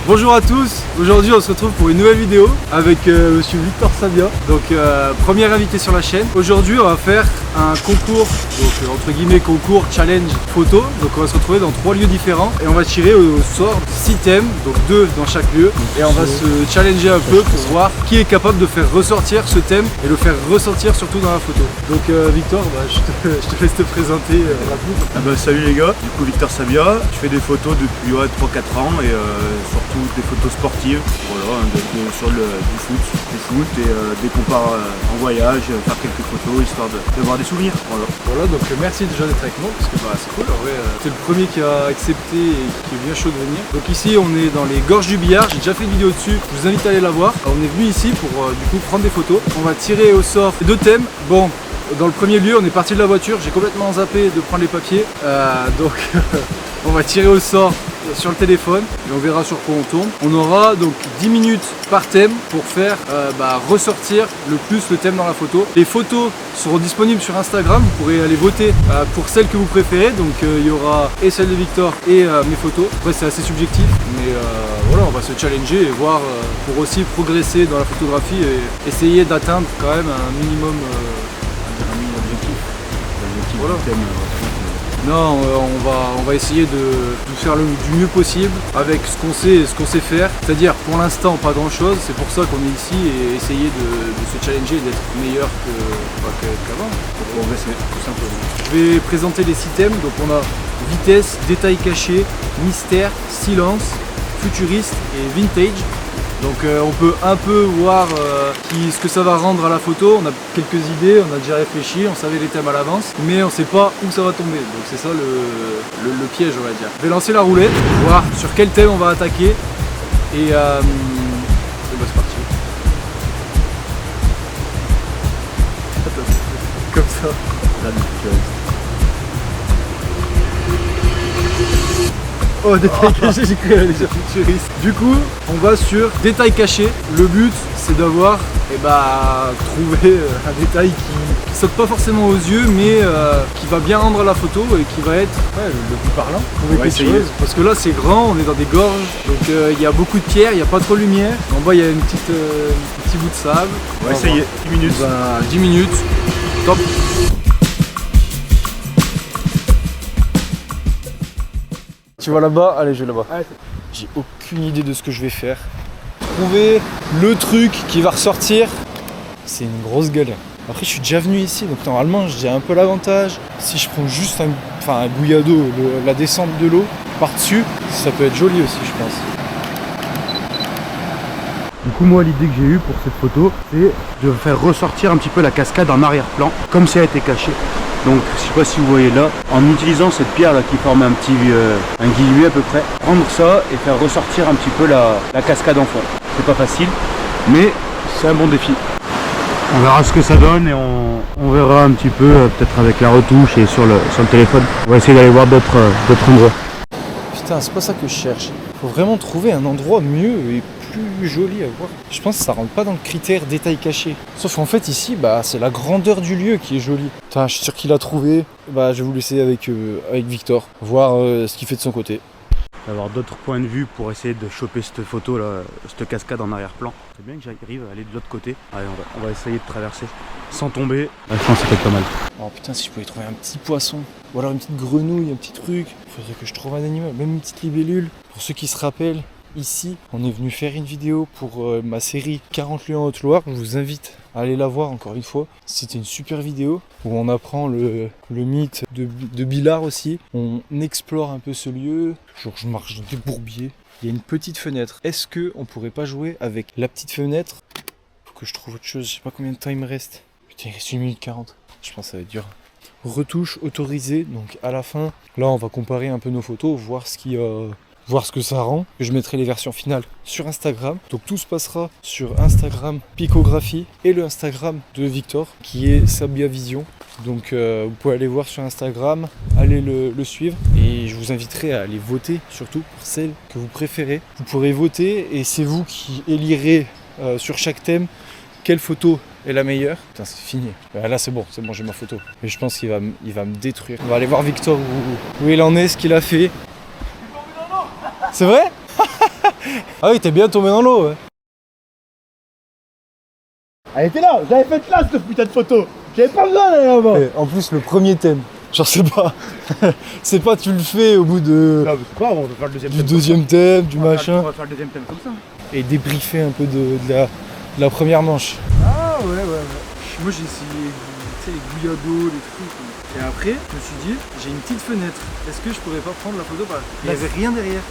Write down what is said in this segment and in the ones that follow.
Bonjour à tous, aujourd'hui on se retrouve pour une nouvelle vidéo avec monsieur Victor Sabia, donc premier invité sur la chaîne. Aujourd'hui on va faire un concours, donc entre guillemets concours challenge photo. Donc on va se retrouver dans 3 lieux différents et on va tirer au sort 6 thèmes, donc 2 dans chaque lieu. Et on va se challenger un peu pour voir qui est capable de faire ressortir ce thème et le faire ressortir surtout dans la photo. Donc Victor, je te laisse te présenter rapidement. Salut les gars, du coup Victor Sabia, je fais des photos depuis 3-4 ans et surtout des photos sportives, voilà, sur du foot et dès qu'on part en voyage, faire quelques photos histoire d'avoir des souvenirs. Voilà, donc merci déjà d'être avec moi parce que c'est cool, en vrai, c'est le premier qui a accepté et qui est bien chaud de venir. Donc ici on est dans les gorges du Billard, j'ai déjà fait une vidéo dessus, je vous invite à aller la voir. Alors, on est venu ici pour du coup prendre des photos. On va tirer au sort 2 thèmes. Bon, dans le premier lieu on est parti de la voiture, j'ai complètement zappé de prendre les papiers, donc on va tirer au sort sur le téléphone et on verra sur quoi on tombe. On aura donc 10 minutes par thème pour faire ressortir le plus le thème dans la photo. Les photos seront disponibles sur Instagram, vous pourrez aller voter pour celles que vous préférez. Donc il y aura et celle de Victor et mes photos. Après c'est assez subjectif, mais voilà, on va se challenger et voir pour aussi progresser dans la photographie et essayer d'atteindre quand même un minimum Objectif voilà. Du thème. Non, on va essayer de faire du mieux possible avec ce qu'on sait et ce qu'on sait faire. C'est-à-dire pour l'instant pas grand chose, c'est pour ça qu'on est ici et essayer de se challenger et d'être meilleur qu'avant. Pour progresser, tout simplement. Je vais présenter les 6 thèmes, donc on a vitesse, détail caché, mystère, silence, futuriste et vintage. Donc on peut un peu voir ce que ça va rendre à la photo. On a quelques idées, on a déjà réfléchi, on savait les thèmes à l'avance, mais on ne sait pas où ça va tomber. Donc c'est ça le piège, on va dire. Je vais lancer la roulette, voir sur quel thème on va attaquer. Et c'est parti. Comme ça. Oh, détail caché, j'ai cru à aller sur futuriste. Du coup, on va sur détail caché. Le but, c'est d'avoir trouver un détail qui saute pas forcément aux yeux, mais qui va bien rendre la photo et qui va être le plus parlant. Parce que là, c'est grand, on est dans des gorges, donc il y a beaucoup de pierres, il n'y a pas trop de lumière. En bas, il y a un petit bout de sable. On va essayer. 10 minutes. 10 minutes. Top. Tu vas là-bas? Allez, je vais là-bas. J'ai aucune idée de ce que je vais faire. Trouver le truc qui va ressortir, c'est une grosse galère. Après, je suis déjà venu ici, donc normalement, j'ai un peu l'avantage. Si je prends juste un bouillard d'eau, la descente de l'eau par-dessus, ça peut être joli aussi, je pense. Du coup, moi, l'idée que j'ai eue pour cette photo, c'est de faire ressortir un petit peu la cascade en arrière-plan, comme ça a été caché. Donc, je sais pas si vous voyez là, en utilisant cette pierre là qui forme un guillemot à peu près, prendre ça et faire ressortir un petit peu la cascade en fond. C'est pas facile, mais c'est un bon défi. On verra ce que ça donne et on verra un petit peu, peut-être avec la retouche et sur le téléphone. On va essayer d'aller voir d'autres endroits. Putain, c'est pas ça que je cherche. Faut vraiment trouver un endroit mieux et plus joli à voir. Je pense que ça rentre pas dans le critère détail caché. Sauf qu'en fait ici, c'est la grandeur du lieu qui est jolie. Putain, je suis sûr qu'il a trouvé. Je vais vous laisser avec Victor, voir ce qu'il fait de son côté. D'avoir d'autres points de vue pour essayer de choper cette photo là, cette cascade en arrière-plan. C'est bien que j'arrive à aller de l'autre côté. Allez, on va essayer de traverser sans tomber. Je pense que ça peut être pas mal. Oh putain, si je pouvais trouver un petit poisson, ou alors une petite grenouille, un petit truc. Faudrait que je trouve un animal, même une petite libellule. Pour ceux qui se rappellent, ici, on est venu faire une vidéo pour ma série 40 lieux en Haute-Loire. Je vous invite à aller la voir encore une fois. C'était une super vidéo où on apprend le mythe de Billard aussi. On explore un peu ce lieu. Genre je marche dans des bourbiers. Il y a une petite fenêtre. Est-ce qu'on pourrait pas jouer avec la petite fenêtre? Faut que je trouve autre chose. Je sais pas combien de temps il me reste. Putain, il reste 1 minute 40. Je pense que ça va être dur. Retouche autorisée. Donc à la fin, là on va comparer un peu nos photos, voir ce que ça rend. Je mettrai les versions finales sur Instagram. Donc tout se passera sur Instagram Picographie et le Instagram de Victor qui est Sabia Vision. Donc vous pouvez aller voir sur Instagram, aller le suivre et je vous inviterai à aller voter surtout pour celle que vous préférez. Vous pourrez voter et c'est vous qui élirez sur chaque thème quelle photo est la meilleure. Putain, c'est fini. Là c'est bon, j'ai ma photo. Mais je pense qu'il va me détruire. On va aller voir Victor où il en est, ce qu'il a fait. C'est vrai? Ah oui, t'es bien tombé dans l'eau, ouais. Elle était là, j'avais fait là cette putain de photo. J'avais pas besoin d'aller là-bas. Et en plus, le premier thème, genre c'est pas tu le fais au bout de Non, mais c'est pas grave, on va faire le deuxième du thème. deuxième thème, du On va machin, faire le deuxième thème comme ça. et débriefer un peu de la première manche. Ah ouais. Moi j'ai essayé, tu sais, les gouillados, les trucs. Et après, je me suis dit, j'ai une petite fenêtre. Est-ce que je pourrais pas prendre la photo par là? Il y avait rien derrière.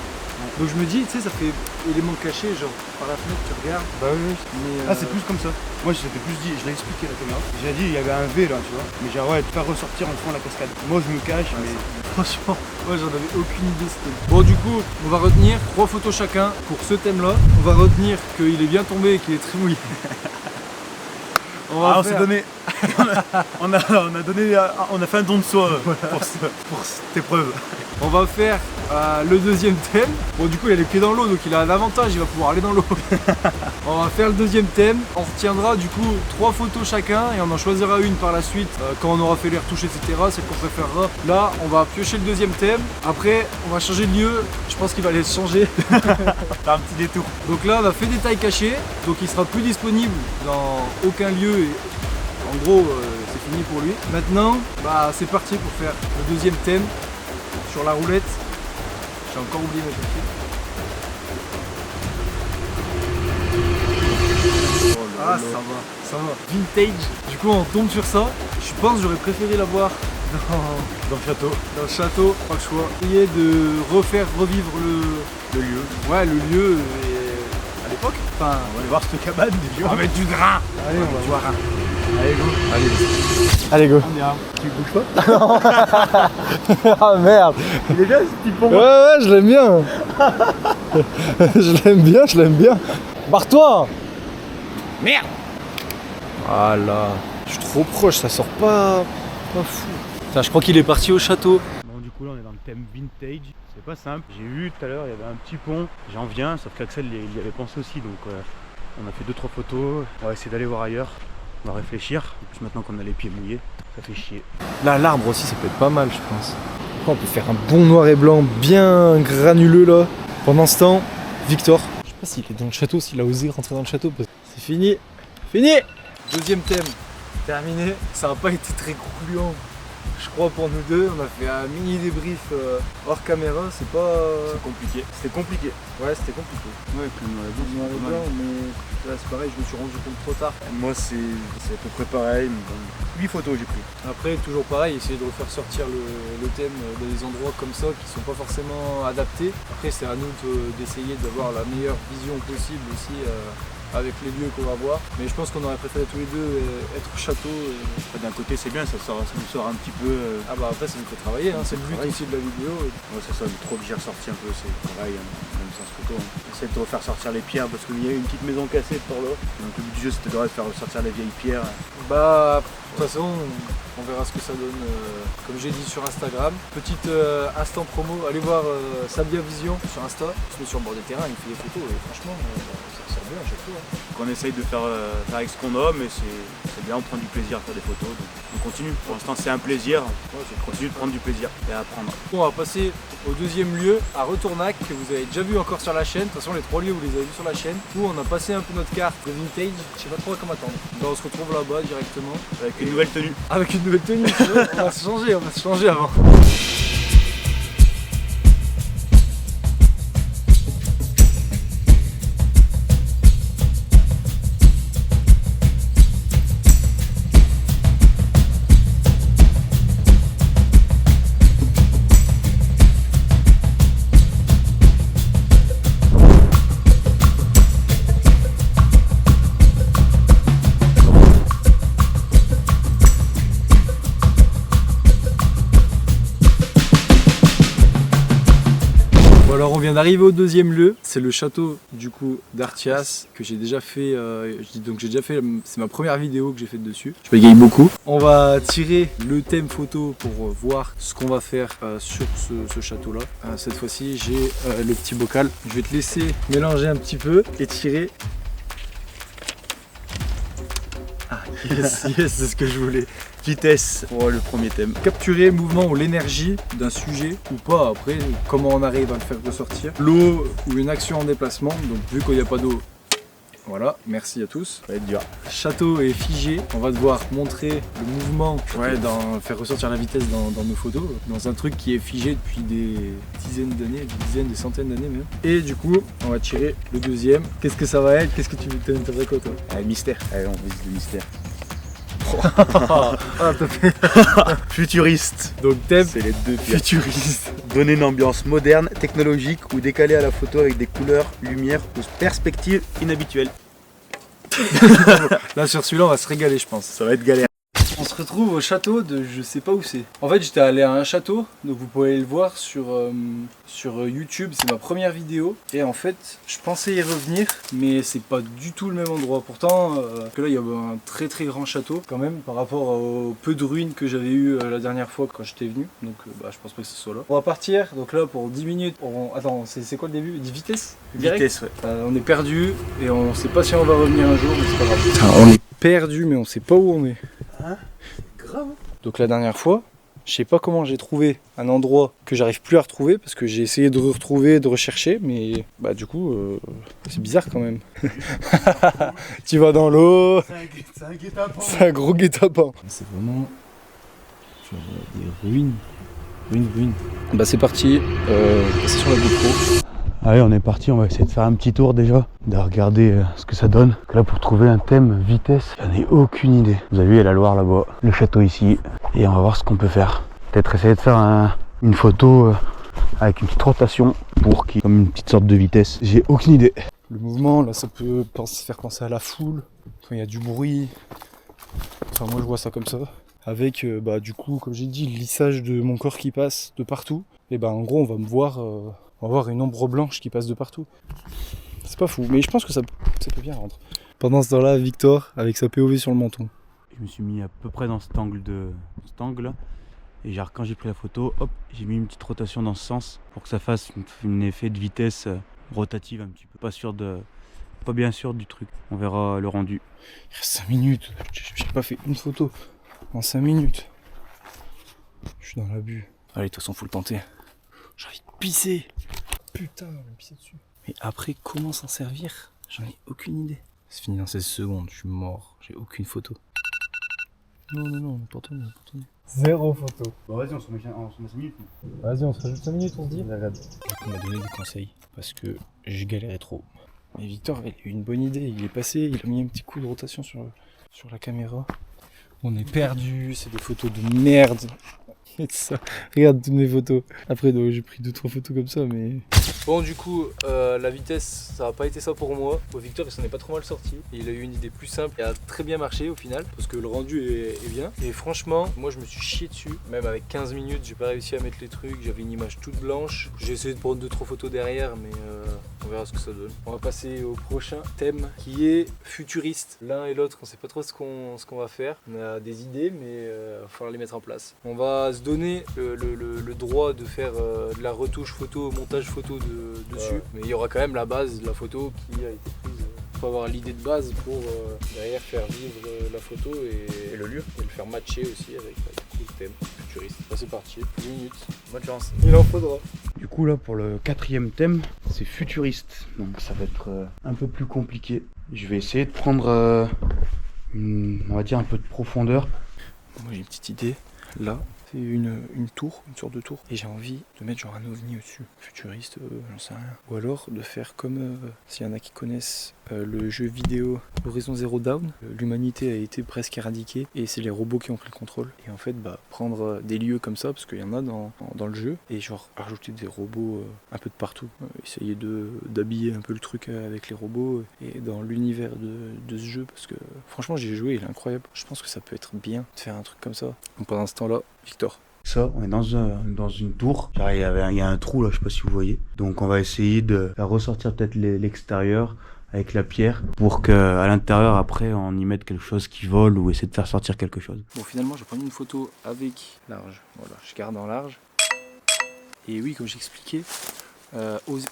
Donc je me dis, tu sais, ça fait élément caché, genre par la fenêtre tu regardes. Bah oui. Mais ah, c'est plus comme ça. Moi j'étais plus dit, je l'ai expliqué à la caméra. J'ai dit, il y avait un V là, tu vois. Mais genre, ouais, de faire ressortir en fond la cascade. Moi je me cache, mais. Franchement, moi j'en avais aucune idée. Bon, du coup, on va retenir 3 photos chacun pour ce thème-là. On va retenir qu'il est bien tombé et qu'il est très mouillé. On s'est donné. on a fait un don de soi pour cette épreuve. On va faire le deuxième thème. Bon, du coup, il a les pieds dans l'eau, donc il a un avantage, il va pouvoir aller dans l'eau. On va faire le deuxième thème. On retiendra du coup 3 photos chacun et on en choisira une par la suite quand on aura fait les retouches, etc. Celle qu'on préférera. Là, on va piocher le deuxième thème. Après, on va changer de lieu. Je pense qu'il va aller se changer. Faire un petit détour. Donc là, on a fait des tailles cachées. Donc il sera plus disponible dans aucun lieu. Et en gros, c'est fini pour lui. Maintenant, bah, c'est parti pour faire le deuxième thème sur la roulette. J'ai encore oublié ma papier. Ah, ça va. Vintage. Du coup, on tombe sur ça. Je pense que j'aurais préféré l'avoir Dans le château. dans le château. Pas le choix. Essayer de revivre Le lieu. ouais, le lieu à l'époque. Enfin, On va aller voir cette cabane des on va mettre du grain. Allez, on va voir. Allez, go. Allez, go. On ira. Tu bouges pas? Ah merde. Il est bien ce petit pont. Ouais, je l'aime bien. je l'aime bien. Barre-toi. Merde. Voilà. Je suis trop proche, ça sort pas fou. Putain, je crois qu'il est parti au château. Bon, du coup, là, on est dans le thème vintage. C'est pas simple. J'ai vu tout à l'heure, il y avait un petit pont. J'en viens, sauf qu'Axel, il y avait pensé aussi. Donc, on a fait 2-3 photos. On va essayer d'aller voir ailleurs. On va réfléchir. En plus, maintenant qu'on a les pieds mouillés, ça fait chier. Là, l'arbre aussi, ça peut être pas mal, je pense. On peut faire un bon noir et blanc bien granuleux là. Pendant ce temps, Victor, je sais pas s'il est dans le château, s'il a osé rentrer dans le château. C'est fini. Fini. Deuxième thème, terminé. Ça n'a pas été très concluant, je crois, pour nous deux. On a fait un mini débrief hors caméra. C'est pas... C'est compliqué. C'était compliqué. Ouais, c'était compliqué. Ouais, comme Noir et blanc, mais là, c'est pareil, je me suis rendu compte trop tard. moi, c'est à peu près pareil. Mais bon, 8 photos j'ai pris. Après, toujours pareil, essayer de refaire sortir le thème dans des endroits comme ça qui sont pas forcément adaptés. Après, c'est à nous d'essayer d'avoir la meilleure vision possible aussi avec les lieux qu'on va voir. Mais je pense qu'on aurait préféré tous les deux être au château. D'un côté, c'est bien, ça nous sort un petit peu. Ah bah après, ça nous fait travailler, hein. C'est le but aussi de la vidéo. Ouais, c'est ça, le trop que j'ai ressorti un peu, c'est pareil, même sans photo. Essayer de refaire sortir les pierres parce qu'il y a une petite maison cassée par là. Donc le but du jeu, c'était de faire ressortir les vieilles pierres. Bah, de toute façon, on verra ce que ça donne, comme j'ai dit sur Instagram. Petite instant promo, allez voir Sabia Vision sur Insta. Il se met sur le bord des terrains, il fait des photos et franchement, ça sert bien à chaque fois. Hein. Donc on essaye de faire avec ce qu'on a, mais c'est bien, on prend du plaisir à faire des photos. Donc on continue. Pour l'instant, c'est un plaisir. On continue de prendre du plaisir et à apprendre. Bon, on va passer au deuxième lieu, à Retournac, que vous avez déjà vu encore sur la chaîne. De toute façon, les 3 lieux, vous les avez vus sur la chaîne. Où on a passé un peu notre carte de vintage. Je sais pas trop comment attendre. Ben, on se retrouve là-bas directement. Avec une nouvelle tenue. Avec une nouvelle tenue, tu vois. On va se changer avant. Alors on vient d'arriver au deuxième lieu, c'est le château du coup d'Artias que j'ai déjà fait, c'est ma première vidéo que j'ai faite dessus. Je bégaye beaucoup. On va tirer le thème photo pour voir ce qu'on va faire sur ce château là. Cette fois-ci j'ai le petit bocal. Je vais te laisser mélanger un petit peu et tirer. Ah Yes, yes, c'est ce que je voulais. Vitesse pour le premier thème. Capturer le mouvement ou l'énergie d'un sujet ou pas. Après, comment on arrive à le faire ressortir. L'eau ou une action en déplacement. Donc, vu qu'il n'y a pas d'eau, voilà, merci à tous. Ça va être dur. Château est figé. On va devoir montrer le mouvement, faire ressortir la vitesse dans nos photos. Dans un truc qui est figé depuis des dizaines d'années, des centaines d'années même. Et du coup, on va tirer le deuxième. Qu'est-ce que ça va être? Qu'est-ce que tu t'aimerais quoi toi? Mystère. Allez, on vise le mystère. Futuriste. Donc thème, c'est les deux pires. futuriste. Donner une ambiance moderne, technologique ou décalée à la photo avec des couleurs, lumières ou perspectives inhabituelles. Là sur celui-là on va se régaler je pense. Ça va être galère. On se retrouve au château de je sais pas où c'est. En fait j'étais allé à un château, donc vous pouvez aller le voir sur YouTube, c'est ma première vidéo. Et en fait je pensais y revenir, mais c'est pas du tout le même endroit. Pourtant que là il y a un très très grand château quand même par rapport au peu de ruines que j'avais eu la dernière fois quand j'étais venu. Donc je pense pas que ce soit là. On va partir, donc là pour 10 minutes. Attends, c'est quoi le début? Vitesse? Direct. Vitesse, ouais. On est perdu et on sait pas si on va revenir un jour, mais c'est pas grave. Putain, on est perdu mais on sait pas où on est. Hein? Grave. Donc la dernière fois, je sais pas comment j'ai trouvé un endroit que j'arrive plus à retrouver parce que j'ai essayé de retrouver, de rechercher, mais du coup c'est bizarre quand même. Tu vas dans l'eau. C'est un guet-apens. C'est un gros guet-apens. C'est vraiment genre, des ruines. Ruines. Bah c'est parti, c'est sur la GoPro. Allez, on est parti, on va essayer de faire un petit tour déjà, de regarder ce que ça donne. Là, pour trouver un thème vitesse, j'en ai aucune idée. Vous avez vu, il y a la Loire là-bas, le château ici, et on va voir ce qu'on peut faire. Peut-être essayer de faire une photo avec une petite rotation pour qu'il y ait comme une petite sorte de vitesse. J'ai aucune idée. Le mouvement, là, ça peut faire penser à la foule, quand il y a du bruit. Enfin, moi, je vois ça comme ça. Avec, du coup, comme j'ai dit, le lissage de mon corps qui passe de partout. Et en gros, on va me voir... On va voir une ombre blanche qui passe de partout. C'est pas fou, mais je pense que ça peut bien rendre. Pendant ce temps-là, Victor, avec sa POV sur le menton. Je me suis mis à peu près dans cet angle-là. Et genre, quand j'ai pris la photo, hop, j'ai mis une petite rotation dans ce sens pour que ça fasse un effet de vitesse rotative un petit peu. Pas bien sûr du truc. On verra le rendu. Il reste 5 minutes. J'ai pas fait une photo en 5 minutes. Je suis dans l'abus. Allez, de toute façon, faut le tenter. J'ai envie de pisser. Putain, on va me pisser dessus. Mais après, comment s'en servir? J'en ai aucune idée. C'est fini dans 16 secondes, je suis mort. J'ai aucune photo. Non, pas tourner. Zéro photo. Bon, vas-y, on se met 5 minutes. Vas-y, on se rajoute 5 minutes, on se dit. Regarde. Il m'a donné des conseils parce que j'ai galéré trop. Mais Victor, il a eu une bonne idée. Il est passé, il a mis un petit coup de rotation sur la caméra. On est perdu, c'est des photos de merde. Ça. Regarde toutes mes photos. Après, j'ai pris 2-3 photos comme ça, mais... Bon, du coup, la vitesse, ça n'a pas été ça pour moi. Victor, il s'en est pas trop mal sorti. Il a eu une idée plus simple et a très bien marché au final, parce que le rendu est bien. Et franchement, moi, je me suis chié dessus. Même avec 15 minutes, j'ai pas réussi à mettre les trucs. J'avais une image toute blanche. J'ai essayé de prendre 2-3 photos derrière, mais on verra ce que ça donne. On va passer au prochain thème, qui est futuriste. L'un et l'autre, on sait pas trop ce qu'on va faire. On a des idées, mais il va falloir les mettre en place. On va se donner le droit de faire de la retouche photo, montage photo dessus, mais il y aura quand même la base de la photo qui a été prise. Il faut avoir l'idée de base pour derrière faire vivre la photo et le lieu, et le faire matcher aussi avec le thème futuriste. Là, c'est parti, 10 minutes. Bonne chance. Il en faudra. Du coup là pour le 4e thème, c'est futuriste, donc ça va être un peu plus compliqué. Je vais essayer de prendre on va dire un peu de profondeur. Moi j'ai une petite idée, là c'est une tour, une sorte de tour, et j'ai envie de mettre genre un ovni au-dessus, futuriste, j'en sais rien. Ou alors de faire comme, s'il y en a qui connaissent le jeu vidéo Horizon Zero Dawn, l'humanité a été presque éradiquée et c'est les robots qui ont pris le contrôle. Et en fait prendre des lieux comme ça, parce qu'il y en a dans le jeu, et genre rajouter des robots un peu de partout, essayer d'habiller un peu le truc avec les robots et dans l'univers de ce jeu, parce que franchement j'ai joué, il est incroyable. Je pense que ça peut être bien de faire un truc comme ça. Donc pendant ce temps là, Victor. Ça, on est dans une tour. Genre, il y a un trou là, je sais pas si vous voyez. Donc on va essayer de faire ressortir peut-être l'extérieur avec la pierre pour qu'à l'intérieur après on y mette quelque chose qui vole ou essayer de faire sortir quelque chose. Bon, finalement je vais prendre une photo avec large. Voilà, je garde en large. Et oui, comme j'expliquais,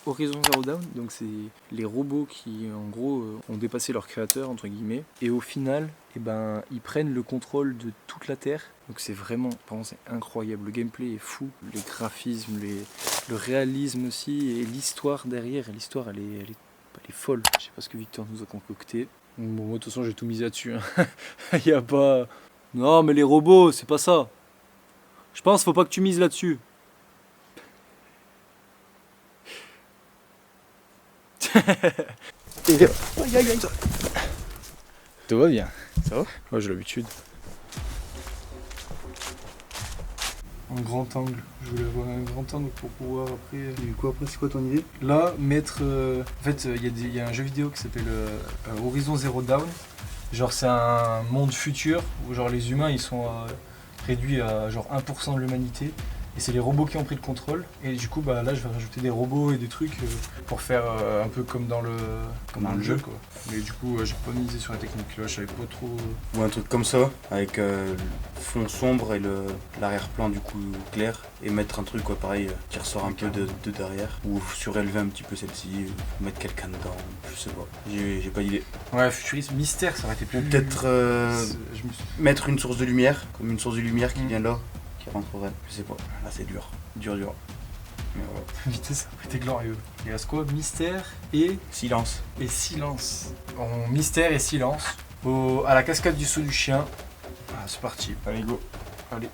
Horizon Zero Dawn, donc c'est les robots qui en gros ont dépassé leur créateur entre guillemets, et au final ils prennent le contrôle de toute la Terre. Donc c'est vraiment, c'est incroyable, le gameplay est fou, les graphismes, le réalisme aussi, et l'histoire derrière, l'histoire elle est folle. Je sais pas ce que Victor nous a concocté. Bon, moi de toute façon j'ai tout misé là-dessus, hein. Y a pas... Non mais les robots c'est pas ça. Je pense faut pas que tu mises là-dessus. Tout va bien. Ça va? Ouais, j'ai l'habitude. Un grand angle. Je voulais avoir un grand angle pour pouvoir après. Du coup, après, c'est quoi ton idée? Là, mettre. En fait, il y a un jeu vidéo qui s'appelle Horizon Zero Dawn. Genre, c'est un monde futur où genre les humains ils sont réduits à genre 1% de l'humanité. Et c'est les robots qui ont pris le contrôle. Et du coup, là, je vais rajouter des robots et des trucs pour faire un peu comme dans le jeu, quoi. Mais du coup, j'ai pas misé sur la technique. Là, je savais pas trop. Ou un truc comme ça, avec le fond sombre et l'arrière-plan du coup clair. Et mettre un truc, quoi, pareil, qui ressort un peu de derrière. Ou surélever un petit peu celle-ci, mettre quelqu'un dedans. Je sais pas. J'ai pas d'idée. Ouais, futuriste, mystère, ça aurait été plus. Ou peut-être mettre une source de lumière, comme une source de lumière qui vient là. Rentrerait, je sais pas, là c'est dur. Mais voilà. Vitesse, ça aurait été glorieux. Il reste quoi? Mystère et Silence. Et silence. Mystère et silence. À la cascade du saut du chien. Ah, c'est parti. Allez, go. Allez.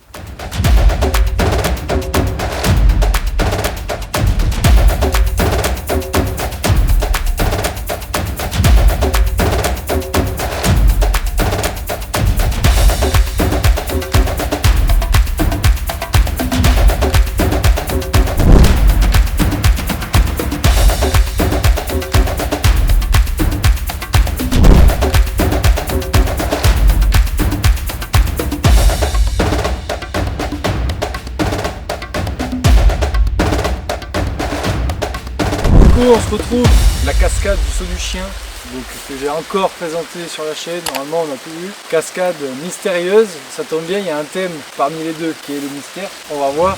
On se retrouve la cascade du saut du chien, donc que j'ai encore présenté sur la chaîne. Normalement on a tout vu. Cascade mystérieuse, ça tombe bien, il y a un thème parmi les deux qui est le mystère. On va voir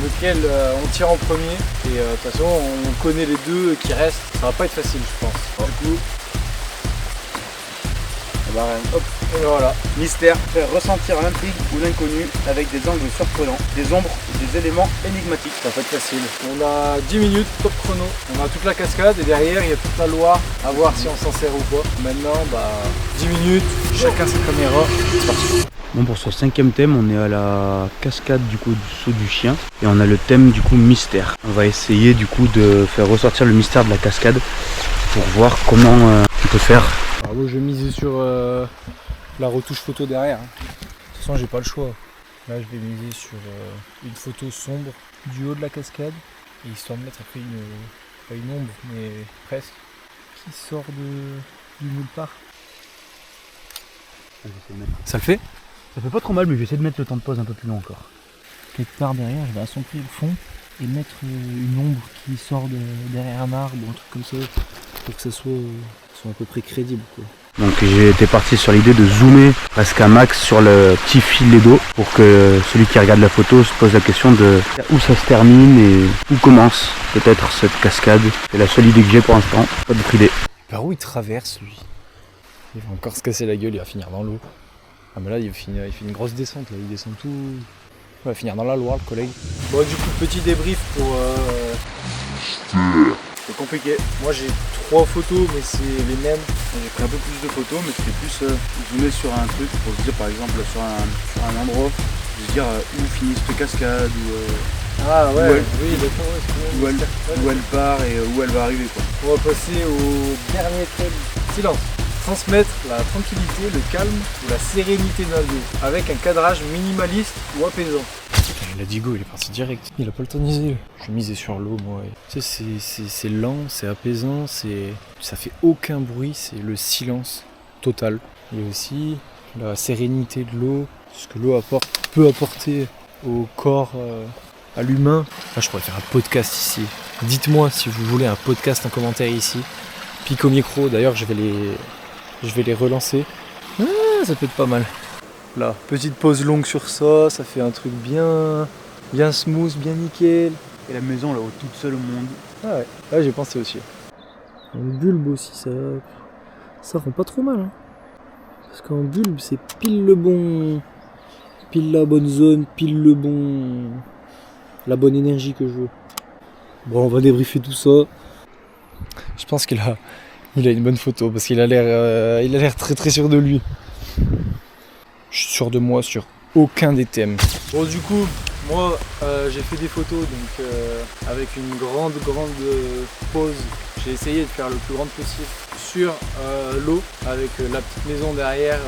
lequel on tire en premier. Et de toute façon on connaît les deux qui restent. Ça va pas être facile je pense. Du coup, hop, et voilà. Mystère, faire ressentir l'intrigue ou l'inconnu avec des angles surprenants, des ombres, des éléments énigmatiques. Ça va pas être facile. On a 10 minutes, top chrono. On a toute la cascade et derrière il y a toute la Loire à voir si on s'en sert ou pas. Maintenant, 10 minutes, chacun sa caméra. C'est parti. Bon, pour ce 5e thème, on est à la cascade du coup du saut du chien et on a le thème du coup mystère. On va essayer du coup de faire ressortir le mystère de la cascade pour voir comment on peut faire. Alors moi je vais miser sur la retouche photo derrière. De toute façon j'ai pas le choix. Là je vais miser sur une photo sombre du haut de la cascade et histoire de mettre après pas une ombre mais presque qui sort du nulle part. Ça le fait? Ça fait pas trop mal, mais je vais essayer de mettre le temps de pause un peu plus long encore. Quelque part derrière, je vais assombrir le fond et mettre une ombre qui sort derrière un arbre ou un truc comme ça pour que ça soit à peu près crédible, quoi. Donc j'ai été parti sur l'idée de zoomer presque un max sur le petit filet d'eau pour que celui qui regarde la photo se pose la question de où ça se termine et où commence peut-être cette cascade. C'est la seule idée que j'ai pour l'instant, pas d'autre idée. Par où il traverse lui? Il va encore se casser la gueule, il va finir dans l'eau. Ah mais là il fait une grosse descente, là. Il descend tout. Il va finir dans la Loire le collègue. Bon du coup petit débrief pour... C'est compliqué. Moi j'ai 3 photos mais c'est les mêmes. J'ai pris un peu plus de photos mais c'était plus zoomer sur un truc pour se dire par exemple sur un endroit, se dire où finit cette cascade ou Ah ouais, oui d'accord, où elle part et où elle va arriver quoi. On va passer au dernier thème. Silence. Transmettre la tranquillité, le calme ou la sérénité d'un lieu avec un cadrage minimaliste ou apaisant. Il a dit go, il est parti direct. Il a pas le temps de miser. Je vais miser sur l'eau moi. Tu sais, c'est lent, c'est apaisant, ça fait aucun bruit, c'est le silence total. Il y a aussi la sérénité de l'eau, ce que l'eau peut apporter au corps, à l'humain. Là, je pourrais faire un podcast ici. Dites-moi si vous voulez un podcast en commentaire ici. Pique au micro, d'ailleurs je vais les relancer. Ah, ça peut être pas mal. Là, petite pause longue sur ça, ça fait un truc bien smooth, bien nickel. Et la maison là-haut toute seule au monde, Ah ouais, ouais j'ai pensé aussi. En bulbe aussi, ça rend pas trop mal. Hein. Parce qu'en bulbe, c'est pile le bon. Pile la bonne zone, pile le bon. La bonne énergie que je veux. Bon, on va débriefer tout ça. Je pense qu'il a une bonne photo parce qu'il a l'air très très sûr de lui. Je suis sûr de moi sur aucun des thèmes. Bon du coup, moi j'ai fait des photos donc avec une grande pause. J'ai essayé de faire le plus grande possible sur l'eau avec la petite maison derrière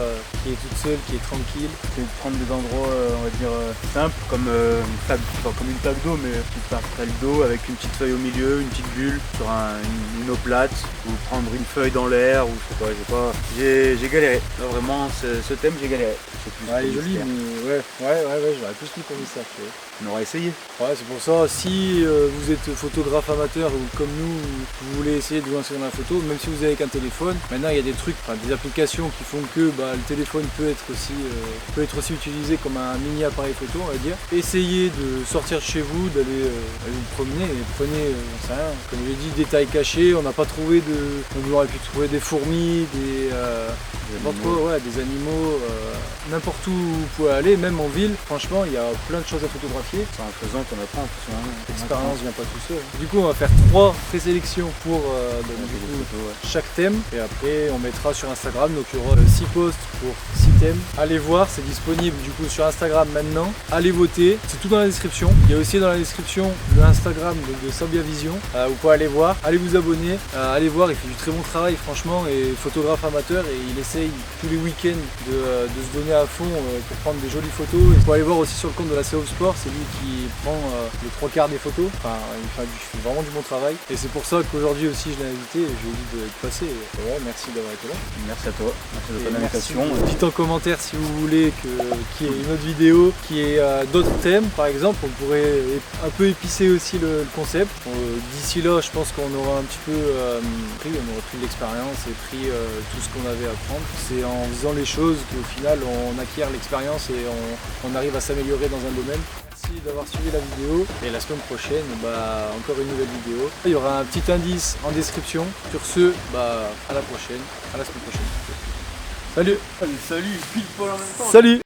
qui est toute seule, qui est tranquille. C'est de prendre des endroits, on va dire, simples, comme une table d'eau, mais une petite parcelle d'eau avec une petite feuille au milieu, une petite bulle sur une eau plate, ou prendre une feuille dans l'air, ou je sais pas, j'ai galéré. Là, vraiment, ce thème, j'ai galéré. Ouais, il est joli, mais ouais, j'aurais plus mis comme ça. On aura essayé. Ouais, c'est pour ça, si vous êtes photographe amateur ou comme nous, vous voulez essayer de vous lancer dans la photo, même si vous avez qu'un téléphone, maintenant il y a des trucs, des applications qui font que le téléphone peut être aussi utilisé comme un mini appareil photo, on va dire. Essayez de sortir de chez vous, d'aller vous promener et prenez, ça rien, comme je l'ai dit, des tailles cachées. On n'a pas trouvé on aurait pu trouver des fourmis, des animaux, n'importe où vous pouvez aller, même en ville. Franchement, il y a plein de choses à photographier. C'est en faisant qu'on apprend. L'expérience vient pas tout seul. Du coup, on va faire 3 présélections pour chaque thème. Et après, on mettra sur Instagram. Donc, il y aura 6 posts pour 6 thèmes. Allez voir, c'est disponible du coup sur Instagram maintenant. Allez voter, c'est tout dans la description. Il y a aussi dans la description le Instagram de Sabia Vision. Vous pouvez aller voir, allez vous abonner. Allez voir, il fait du très bon travail, franchement. Et photographe amateur, et il essaye tous les week-ends de se donner à fond pour prendre des jolies photos. Et vous pouvez aller voir aussi sur le compte de la CO Sport, c'est lui qui prend les 3/4 des photos. Enfin, il fait vraiment du bon travail. Et c'est pour ça qu'aujourd'hui aussi je l'ai invité et je lui ai dit de passer. Et ouais, merci d'avoir été là. Merci à toi, merci de ton invitation. Dites en commentaire si vous voulez qu'il y ait une autre vidéo, qu'il y ait d'autres thèmes par exemple. On pourrait un peu épicer aussi le concept. D'ici là, je pense qu'on aura un petit peu pris de l'expérience et pris tout ce qu'on avait à prendre. C'est en faisant les choses qu'au final on acquiert l'expérience et on arrive à s'améliorer dans un domaine. Merci d'avoir suivi la vidéo et la semaine prochaine, encore une nouvelle vidéo. Il y aura un petit indice en description. Sur ce, à la prochaine, à la semaine prochaine. Salut. Salut, pile poil en même temps. Salut.